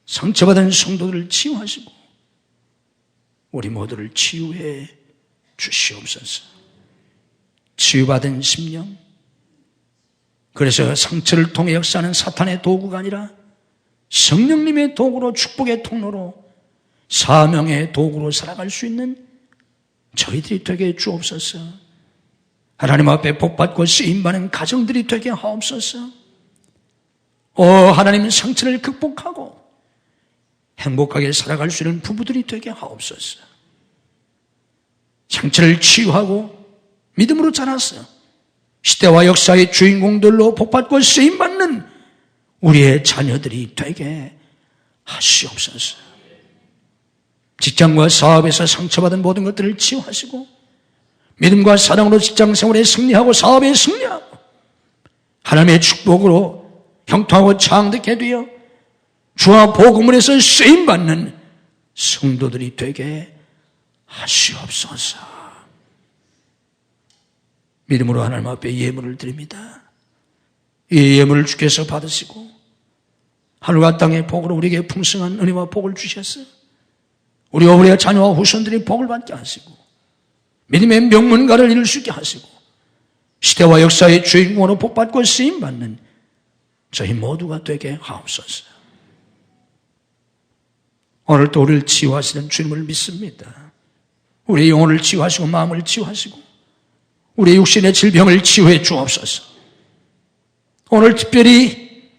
상처받은 성도들을 치유하시고 우리 모두를 치유해 주시옵소서. 치유받은 심령, 그래서 상처를 통해 역사하는 사탄의 도구가 아니라 성령님의 도구로 축복의 통로로 사명의 도구로 살아갈 수 있는 저희들이 되게 주옵소서. 하나님 앞에 복받고 쓰임받는 가정들이 되게 하옵소서. 하나님 상처를 극복하고 행복하게 살아갈 수 있는 부부들이 되게 하옵소서. 상처를 치유하고 믿음으로 자라서 시대와 역사의 주인공들로 복받고 쓰임받는 우리의 자녀들이 되게 하시옵소서. 직장과 사업에서 상처받은 모든 것들을 치유하시고 믿음과 사랑으로 직장생활에 승리하고 사업에 승리하고 하나님의 축복으로 형통하고 창득해 되어 주와 복음을해서 쓰임받는 성도들이 되게 하시옵소서. 믿음으로 하나님 앞에 예물을 드립니다. 이 예물을 주께서 받으시고 하늘과 땅의 복으로 우리에게 풍성한 은혜와 복을 주셔서 우리와 우리의 자녀와 후손들이 복을 받게 하시고 믿음의 명문가를 이룰 수 있게 하시고 시대와 역사의 주인공으로 복받고 쓰임받는 저희 모두가 되게 하옵소서. 오늘 또 우리를 치유하시는 주님을 믿습니다. 우리의 영혼을 치유하시고 마음을 치유하시고 우리의 육신의 질병을 치유해 주옵소서. 오늘 특별히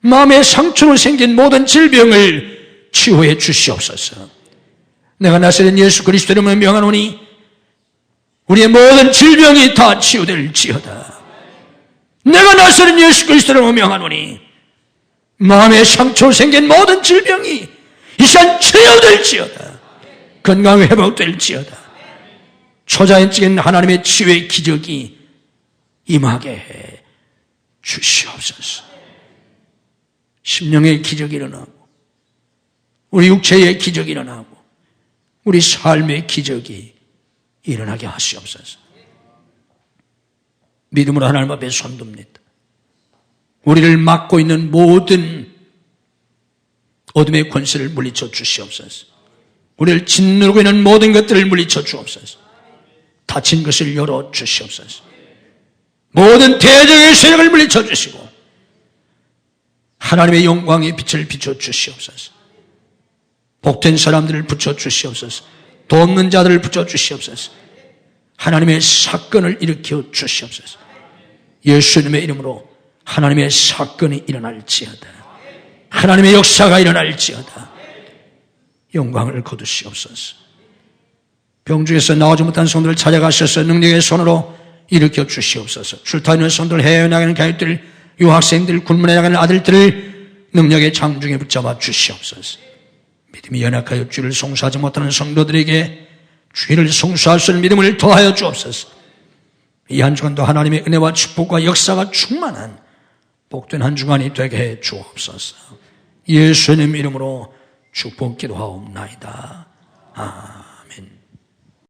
마음의 상처로 생긴 모든 질병을 치유해 주시옵소서. 내가 나사렛 예수 그리스도 이름으로 명하노니 우리의 모든 질병이 다 치유될지어다. 내가 나사렛 예수 그리스도 이름으로 명하노니 마음의 상처로 생긴 모든 질병이 이 시간 치유될지어다. 건강 회복될지어다. 초자연적인 하나님의 치유의 기적이 임하게 해 주시옵소서. 심령의 기적이 일어나고 우리 육체의 기적이 일어나고 우리 삶의 기적이 일어나게 하시옵소서. 믿음으로 하나님 앞에 손듭니다. 우리를 막고 있는 모든 어둠의 권세를 물리쳐 주시옵소서. 우리를 짓누르고 있는 모든 것들을 물리쳐 주옵소서. 닫힌 것을 열어 주시옵소서. 모든 대적의 세력을 물리쳐 주시고 하나님의 영광의 빛을 비춰 주시옵소서. 복된 사람들을 붙여 주시옵소서. 돕는 자들을 붙여 주시옵소서. 하나님의 사건을 일으켜 주시옵소서. 예수님의 이름으로 하나님의 사건이 일어날지어다. 하나님의 역사가 일어날지어다. 영광을 거두시옵소서. 병중에서 나오지 못한 손들을 찾아가셔서 능력의 손으로 일으켜 주시옵소서. 출타 있는 손들, 해외에 나가는 가족들, 유학생들, 군문에 나가는 아들들을 능력의 장중에 붙잡아 주시옵소서. 믿음이 연약하여 주를 송수하지 못하는 성도들에게 주를 송수할 수 있는 믿음을 더하여 주옵소서. 이 한 주간도 하나님의 은혜와 축복과 역사가 충만한 복된 한 주간이 되게 해 주옵소서. 예수님 이름으로 축복 기도하옵나이다. 아멘.